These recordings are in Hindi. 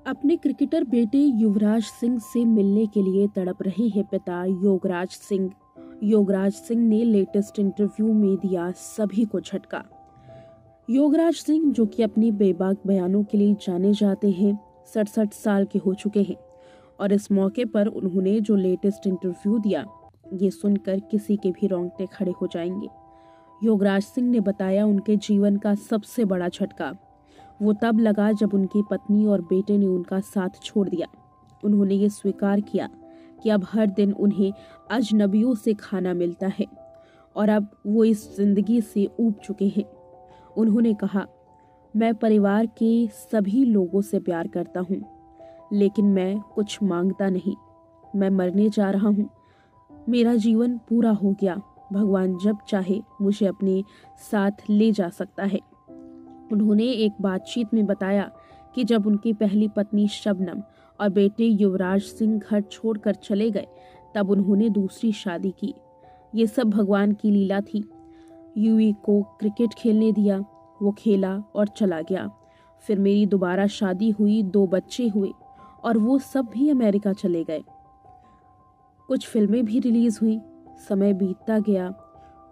अपने क्रिकेटर बेटे युवराज सिंह से मिलने के लिए तड़प रहे हैं पिता योगराज सिंह। योगराज सिंह ने लेटेस्ट इंटरव्यू में दिया सभी को झटका। योगराज सिंह, जो कि अपनी बेबाक बयानों के लिए जाने जाते हैं, 67 साल के हो चुके हैं और इस मौके पर उन्होंने जो लेटेस्ट इंटरव्यू दिया, ये सुनकर किसी के भी रोंगटे खड़े हो जाएंगे। योगराज सिंह ने बताया उनके जीवन का सबसे बड़ा झटका वो तब लगा जब उनकी पत्नी और बेटे ने उनका साथ छोड़ दिया। उन्होंने ये स्वीकार किया कि अब हर दिन उन्हें अजनबियों से खाना मिलता है और अब वो इस जिंदगी से ऊब चुके हैं। उन्होंने कहा, मैं परिवार के सभी लोगों से प्यार करता हूँ, लेकिन मैं कुछ मांगता नहीं। मैं मरने जा रहा हूँ, मेरा जीवन पूरा हो गया। भगवान जब चाहे मुझे अपने साथ ले जा सकता है। उन्होंने एक बातचीत में बताया कि जब उनकी पहली पत्नी शबनम और बेटे युवराज सिंह घर छोड़कर चले गए, तब उन्होंने दूसरी शादी की। ये सब भगवान की लीला थी। युवी को क्रिकेट खेलने दिया, वो खेला और चला गया। फिर मेरी दोबारा शादी हुई, 2 बच्चे हुए और वो सब भी अमेरिका चले गए। कुछ फिल्में भी रिलीज हुई। समय बीतता गया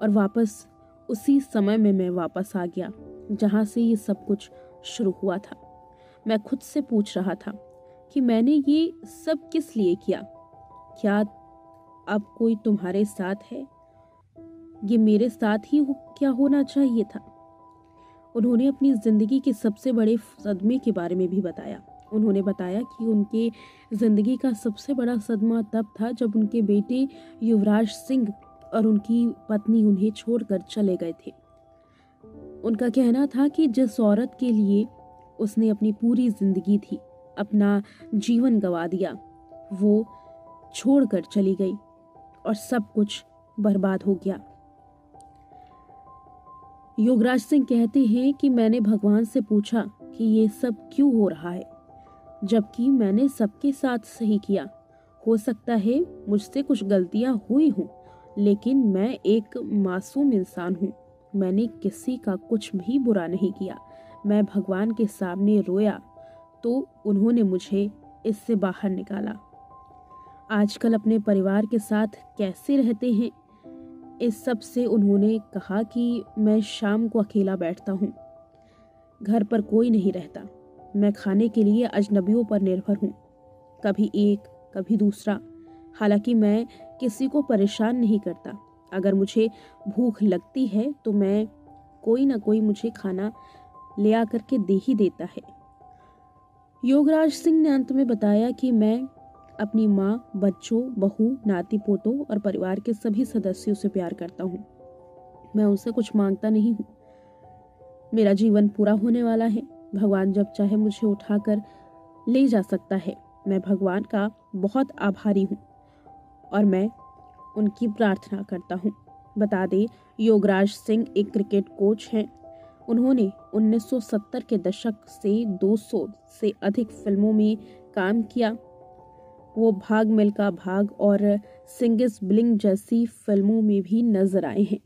और वापस उसी समय में मैं वापस आ गया जहां से ये सब कुछ शुरू हुआ था। मैं खुद से पूछ रहा था कि मैंने ये सब किस लिए किया। क्या अब कोई तुम्हारे साथ है? ये मेरे साथ ही क्या होना चाहिए था? उन्होंने अपनी जिंदगी के सबसे बड़े सदमे के बारे में भी बताया। उन्होंने बताया कि उनके जिंदगी का सबसे बड़ा सदमा तब था जब उनके बेटे युवराज सिंह और उनकी पत्नी उन्हें छोड़कर चले गए थे। उनका कहना था कि जिस औरत के लिए उसने अपनी पूरी जिंदगी थी, अपना जीवन गंवा दिया, वो छोड़कर चली गई और सब कुछ बर्बाद हो गया। योगराज सिंह कहते हैं कि मैंने भगवान से पूछा कि ये सब क्यों हो रहा है, जबकि मैंने सबके साथ सही किया। हो सकता है मुझसे कुछ गलतियां हुई हों, लेकिन मैं एक मासूम इंसान हूँ। मैंने किसी का कुछ भी बुरा नहीं किया। मैं भगवान के सामने रोया तो उन्होंने मुझे इससे बाहर निकाला। आजकल अपने परिवार के साथ कैसे रहते हैं, इस सब से उन्होंने कहा कि मैं शाम को अकेला बैठता हूँ, घर पर कोई नहीं रहता। मैं खाने के लिए अजनबियों पर निर्भर हूँ, कभी एक कभी दूसरा। हालांकि मैं किसी को परेशान नहीं करता। अगर मुझे भूख लगती है तो मैं कोई ना कोई मुझे खाना ले आकर के दे ही देता है। योगराज सिंह ने अंत में बताया कि मैं अपनी माँ, बच्चों, बहू, नाती पोतों और परिवार के सभी सदस्यों से प्यार करता हूँ। मैं उनसे कुछ मांगता नहीं हूँ। मेरा जीवन पूरा होने वाला है। भगवान जब चाहे मुझे उठाकर ले जा सकता है। मैं भगवान का बहुत आभारी हूँ और मैं उनकी प्रार्थना करता हूँ। बता दें, योगराज सिंह एक क्रिकेट कोच हैं। उन्होंने 1970 के दशक से 200 से अधिक फिल्मों में काम किया। वो भाग मिल्खा भाग और सिंग इज ब्लिंग जैसी फिल्मों में भी नजर आए हैं।